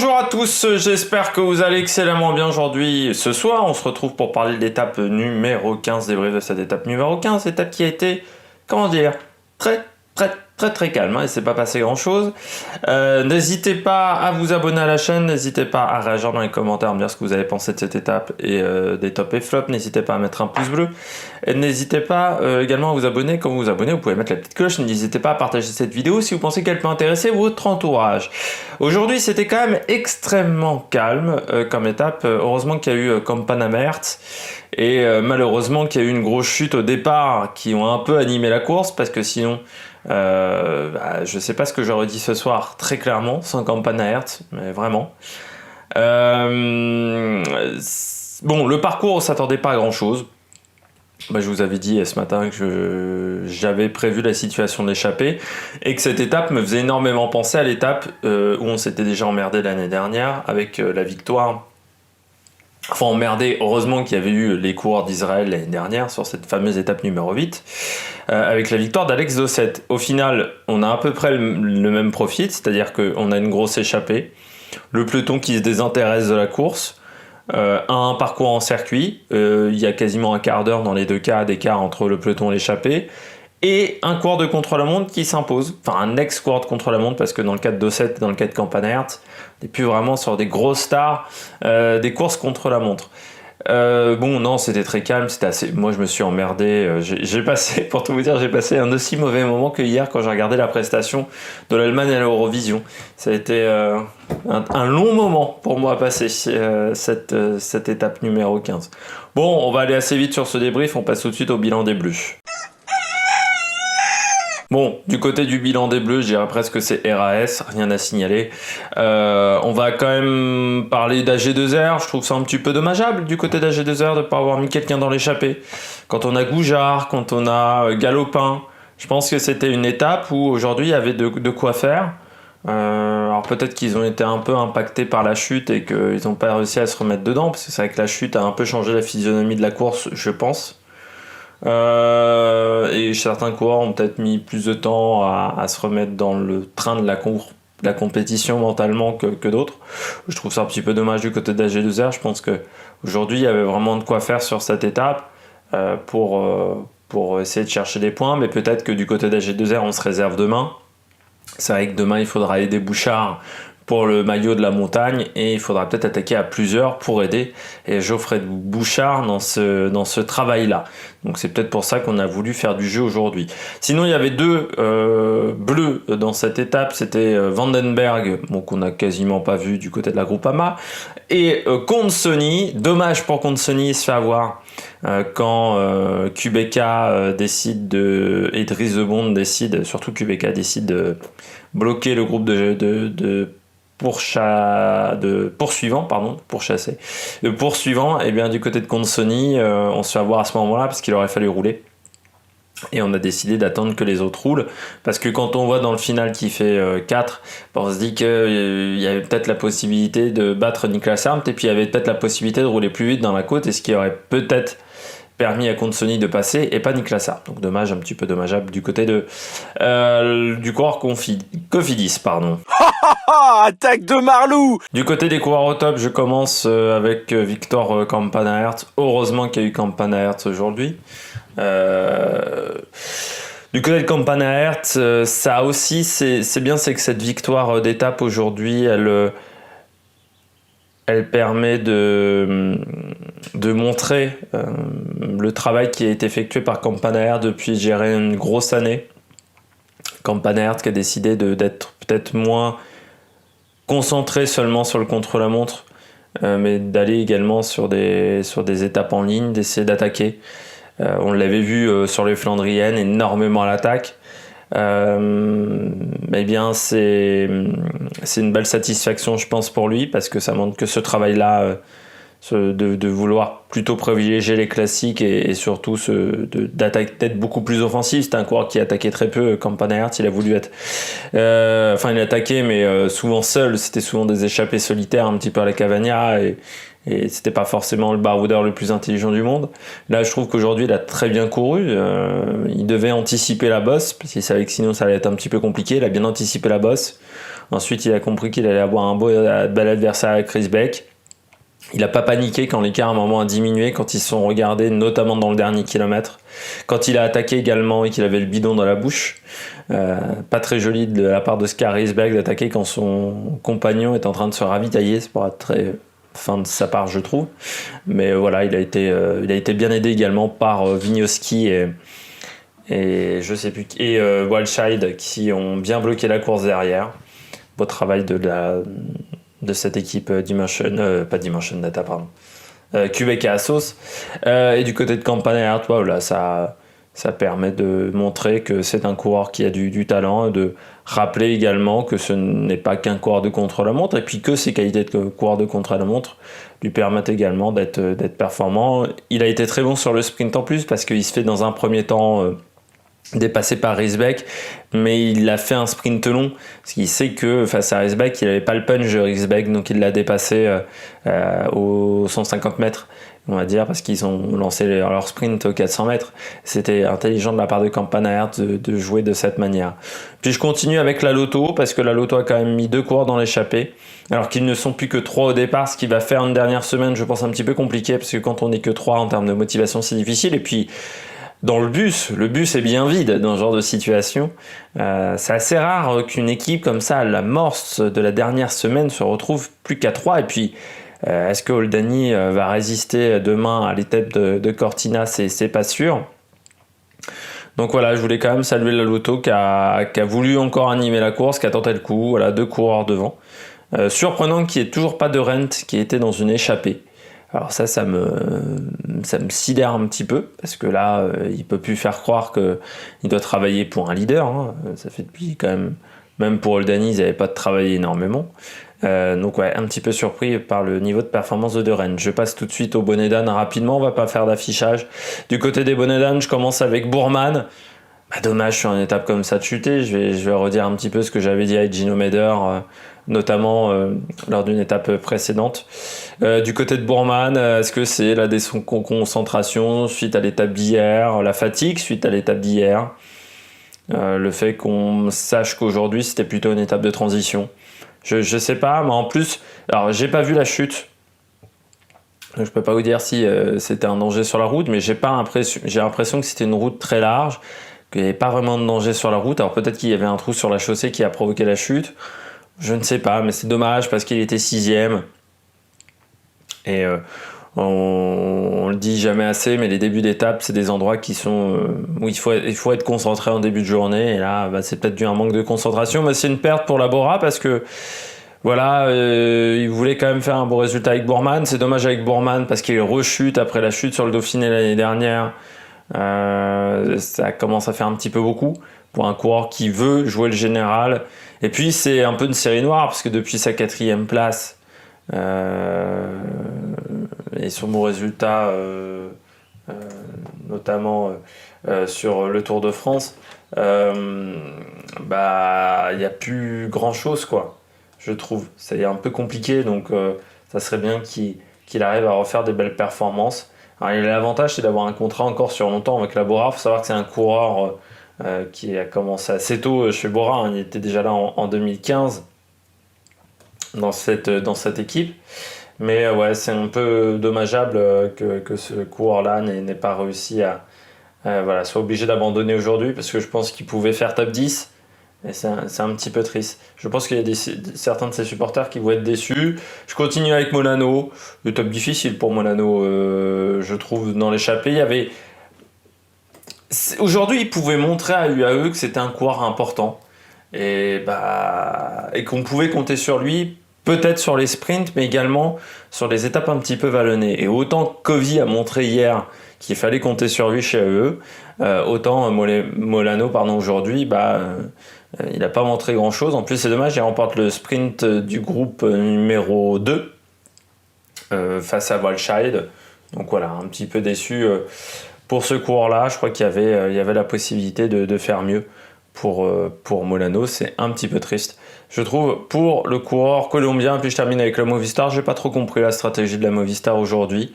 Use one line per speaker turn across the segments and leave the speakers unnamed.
Bonjour à tous, j'espère que vous allez excellemment bien aujourd'hui. Ce soir, on se retrouve pour parler de l'étape numéro 15, débrief de cette étape numéro 15, étape qui a été, comment dire, très calme, hein, il s'est pas passé grand chose. N'hésitez pas à vous abonner à la chaîne, n'hésitez pas à réagir dans les commentaires, à me dire ce que vous avez pensé de cette étape et des tops et flops, n'hésitez pas à mettre un pouce bleu, et n'hésitez pas également à vous abonner. Quand vous vous abonnez, vous pouvez mettre la petite cloche, n'hésitez pas à partager cette vidéo si vous pensez qu'elle peut intéresser votre entourage. Aujourd'hui, c'était quand même extrêmement calme comme étape, heureusement qu'il y a eu Kampanamert, et malheureusement qu'il y a eu une grosse chute au départ qui ont un peu animé la course, parce que sinon je sais pas ce que j'aurais dit ce soir très clairement sans Kampanamert, mais vraiment. Bon, le parcours, on s'attendait pas à grand chose. Je vous avais dit ce matin que j'avais prévu la situation d'échappée et que cette étape me faisait énormément penser à l'étape où on s'était déjà emmerdé l'année dernière avec la victoire. Enfin, emmerdé, heureusement qu'il y avait eu les coureurs d'Israël l'année dernière sur cette fameuse étape numéro 8, avec la victoire d'Alex Dosset. Au final, on a à peu près le même profil, c'est-à-dire qu'on a une grosse échappée, le peloton qui se désintéresse de la course, un parcours en circuit, il y a quasiment un quart d'heure dans les deux cas d'écart entre le peloton et l'échappée, et un coureur de contre-la-montre qui s'impose, enfin un ex-coureur de contre-la-montre, parce que dans le cas de Dosset, dans le cas de Kampanamert, on n'est plus vraiment sur des grosses stars, des courses contre-la-montre. Bon, non, c'était très calme, c'était assez. Moi, je me suis emmerdé. J'ai passé, pour tout vous dire, j'ai passé un aussi mauvais moment que hier quand j'ai regardé la prestation de l'Allemagne à l'Eurovision. Ça a été un long moment pour moi à passer cette étape numéro 15. Bon, on va aller assez vite sur ce débrief, on passe tout de suite au bilan des Bleus. Bon, du côté du bilan des Bleus, je dirais presque que c'est RAS, rien à signaler. On va quand même parler d'AG2R, je trouve ça un petit peu dommageable du côté d'AG2R de ne pas avoir mis quelqu'un dans l'échappée. Quand on a Goujard, quand on a Galopin, je pense que c'était une étape où aujourd'hui il y avait de quoi faire. Alors peut-être qu'ils ont été un peu impactés par la chute et qu'ils n'ont pas réussi à se remettre dedans, parce que c'est vrai que la chute a un peu changé la physionomie de la course, je pense. Et certains coureurs ont peut-être mis plus de temps à se remettre dans le train de la compétition mentalement que d'autres. Je trouve ça un petit peu dommage du côté d'AG2R. Je pense qu'aujourd'hui il y avait vraiment de quoi faire sur cette étape pour essayer de chercher des points, mais peut-être que du côté d'AG2R on se réserve demain. C'est vrai que demain il faudra aider Bouchard pour le maillot de la montagne et il faudra peut-être attaquer à plusieurs pour aider et Geoffrey Bouchard dans ce travail-là. Donc c'est peut-être pour ça qu'on a voulu faire du jeu aujourd'hui. Sinon il y avait deux bleus dans cette étape, c'était Vandenberg, bon, qu'on n'a quasiment pas vu du côté de la Groupama, et Consoni. Dommage pour Consoni, il se fait avoir quand Qhubeka décide et Dries de Bond décide, surtout Qhubeka décide de bloquer le groupe de poursuivant, et bien du côté de Consoni, on se fait avoir à ce moment-là parce qu'il aurait fallu rouler. Et on a décidé d'attendre que les autres roulent, parce que quand on voit dans le final qui fait 4, on se dit qu'il y avait peut-être la possibilité de battre Niklas Arndt, et puis il y avait peut-être la possibilité de rouler plus vite dans la côte, et ce qui aurait peut-être permis à Consoni de passer, et pas Niklas Arndt. Donc dommage, un petit peu dommageable du côté du coureur Cofidis, pardon.
Attaque de Marlou!
Du côté des coureurs au top, je commence avec Victor Kampanamert. Heureusement qu'il y a eu Kampanamert aujourd'hui. Du côté de Kampanamert, ça aussi, c'est bien, c'est que cette victoire d'étape aujourd'hui, elle permet de montrer le travail qui a été effectué par Kampanamert depuis, je dirais, une grosse année. Kampanamert qui a décidé d'être peut-être moins concentré seulement sur le contre-la-montre, mais d'aller également sur des étapes en ligne, d'essayer d'attaquer. On l'avait vu sur les Flandriennes, énormément à l'attaque. Eh bien, c'est une belle satisfaction, je pense, pour lui, parce que ça montre que ce travail-là, de vouloir plutôt privilégier les classiques et surtout d'être beaucoup plus offensif. C'était un coureur qui attaquait très peu. Kampanamert, il a voulu être... il attaquait, mais souvent seul. C'était souvent des échappées solitaires, un petit peu à la Cavagna, et et c'était pas forcément le baroudeur le plus intelligent du monde. Là, je trouve qu'aujourd'hui, il a très bien couru. Il devait anticiper la bosse, parce qu'il savait que sinon ça allait être un petit peu compliqué. Il a bien anticipé la bosse. Ensuite, il a compris qu'il allait avoir un bel adversaire avec Chris Beck. Il n'a pas paniqué quand l'écart à un moment a diminué, quand ils se sont regardés, notamment dans le dernier kilomètre. Quand il a attaqué également et qu'il avait le bidon dans la bouche. Pas très joli de la part de Scar Risberg d'attaquer quand son compagnon est en train de se ravitailler. C'est pour être très fin de sa part, je trouve. Mais voilà, il a été bien aidé également par Vignoski et je sais plus, et Walscheid qui ont bien bloqué la course derrière. Beau travail de cette équipe pas Dimension Data, pardon. Quebec et Assos. Et du côté de Campagnard, voilà, ça permet de montrer que c'est un coureur qui a du talent, de rappeler également que ce n'est pas qu'un coureur de contre-la-montre, et puis que ses qualités de coureur de contre-la-montre lui permettent également d'être performant. Il a été très bon sur le sprint en plus, parce qu'il se fait dans un premier temps dépassé par Risbeck, mais il a fait un sprint long parce qu'il sait que face à Risbeck il n'avait pas le punch de Risbeck, donc il l'a dépassé aux 150 mètres, on va dire, parce qu'ils ont lancé leur sprint aux 400 mètres. C'était intelligent de la part de Campagnard de jouer de cette manière. Puis je continue avec la Lotto, parce que la Lotto a quand même mis 2 coureurs dans l'échappée, alors qu'ils ne sont plus que 3 au départ, ce qui va faire une dernière semaine, je pense, un petit peu compliqué, parce que quand on n'est que 3 en termes de motivation, c'est difficile. Et puis dans le bus est bien vide dans ce genre de situation. C'est assez rare qu'une équipe comme ça, à l'amorce de la dernière semaine, se retrouve plus qu'à 3. Et puis, est-ce que Oldani va résister demain à l'étape de Cortina? C'est pas sûr. Donc voilà, je voulais quand même saluer la Lotto qui a voulu encore animer la course, qui a tenté le coup. Voilà, 2 coureurs devant. Surprenant qu'il n'y ait toujours pas de Rent qui était dans une échappée. Alors ça me sidère un petit peu, parce que là, il peut plus faire croire qu'il doit travailler pour un leader. Hein. Ça fait depuis quand même pour Oldani, ils n'avaient pas travaillé énormément. Donc ouais, un petit peu surpris par le niveau de performance de Rennes. Je passe tout de suite au bonnet d'âne rapidement, on va pas faire d'affichage. Du côté des bonnets d'âne, je commence avec Bourman. Dommage sur une étape comme ça de chuter. Je vais redire un petit peu ce que j'avais dit à Gino Meder, notamment lors d'une étape précédente. Du côté de Bourman, est-ce que c'est la déconcentration suite à l'étape d'hier, la fatigue suite à l'étape d'hier, le fait qu'on sache qu'aujourd'hui c'était plutôt une étape de transition? Je sais pas, mais en plus, alors j'ai pas vu la chute. Je peux pas vous dire si c'était un danger sur la route, mais j'ai l'impression que c'était une route très large, qu'il n'y avait pas vraiment de danger sur la route. Alors peut-être qu'il y avait un trou sur la chaussée qui a provoqué la chute. Je ne sais pas, mais c'est dommage parce qu'il était 6ème. Et on le dit jamais assez, mais les débuts d'étape, c'est des endroits qui sont où il faut être concentré en début de journée. Et là, c'est peut-être dû à un manque de concentration, mais c'est une perte pour la Bora parce que voilà, il voulait quand même faire un bon résultat avec Bourman. C'est dommage avec Bourman parce qu'il rechute après la chute sur le Dauphiné l'année dernière. Ça commence à faire un petit peu beaucoup pour un coureur qui veut jouer le général. Et puis c'est un peu une série noire parce que depuis sa 4ème place et son bon résultat, notamment sur le Tour de France, il n'y a plus grand chose, quoi, je trouve. C'est un peu compliqué, donc ça serait bien qu'il arrive à refaire des belles performances. Alors, l'avantage, c'est d'avoir un contrat encore sur longtemps avec la Bora. Il faut savoir que c'est un coureur qui a commencé assez tôt chez Bora. Hein. Il était déjà là en 2015 dans cette équipe. Mais ouais, c'est un peu dommageable que ce coureur-là n'ait pas réussi à soit obligé d'abandonner aujourd'hui, parce que je pense qu'il pouvait faire top 10. Et c'est un petit peu triste. Je pense qu'il y a certains de ses supporters qui vont être déçus. Je continue avec Molano. Le top difficile pour Molano, je trouve, dans l'échappée. Aujourd'hui, il pouvait montrer à UAE que c'était un coureur important. Et qu'on pouvait compter sur lui, peut-être sur les sprints, mais également sur les étapes un petit peu vallonnées. Et autant Covey a montré hier qu'il fallait compter sur lui chez UAE, autant Molano, aujourd'hui, il n'a pas montré grand chose. En plus, c'est dommage, il remporte le sprint du groupe numéro 2 face à Walscheid. Donc voilà, un petit peu déçu pour ce coureur-là. Je crois qu'il y avait la possibilité de faire mieux pour Molano. C'est un petit peu triste. je trouve, pour le coureur colombien. Puis je termine avec la Movistar. J'ai pas trop compris la stratégie de la Movistar aujourd'hui.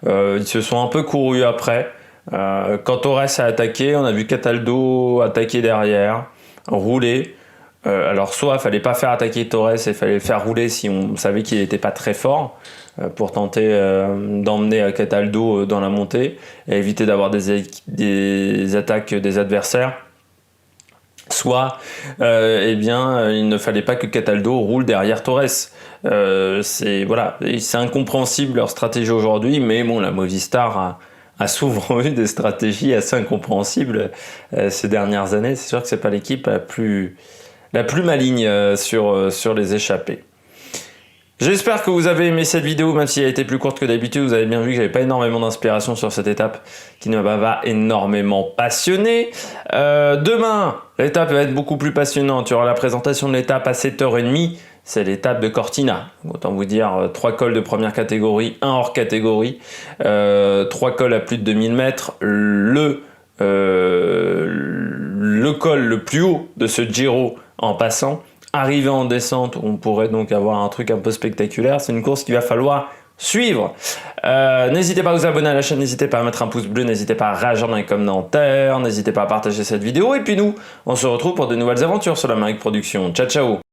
Ils se sont un peu courus après. Quand Torres a attaqué, on a vu Cataldo attaquer derrière, rouler. Alors soit il fallait pas faire attaquer Torres, il fallait le faire rouler si on savait qu'il n'était pas très fort pour tenter d'emmener Cataldo dans la montée et éviter d'avoir des attaques des adversaires. Soit il ne fallait pas que Cataldo roule derrière Torres. C'est incompréhensible leur stratégie aujourd'hui, mais bon, la Movistar a souvent eu des stratégies assez incompréhensibles ces dernières années. C'est sûr que c'est pas l'équipe la plus maligne sur les échappées. J'espère que vous avez aimé cette vidéo, même si elle a été plus courte que d'habitude. Vous avez bien vu que j'avais pas énormément d'inspiration sur cette étape qui ne m'a pas énormément passionné. Demain, l'étape va être beaucoup plus passionnante. Il y aura la présentation de l'étape à 7h30. C'est l'étape de Cortina. Autant vous dire 3 cols de première catégorie, 1 hors catégorie, 3 cols à plus de 2000 mètres. Le col le plus haut de ce Giro en passant. Arrivé en descente, on pourrait donc avoir un truc un peu spectaculaire. C'est une course qu'il va falloir suivre. N'hésitez pas à vous abonner à la chaîne, n'hésitez pas à mettre un pouce bleu, n'hésitez pas à réagir dans les commentaires, n'hésitez pas à partager cette vidéo. Et puis nous, on se retrouve pour de nouvelles aventures sur l'Amérique Production. Ciao, ciao!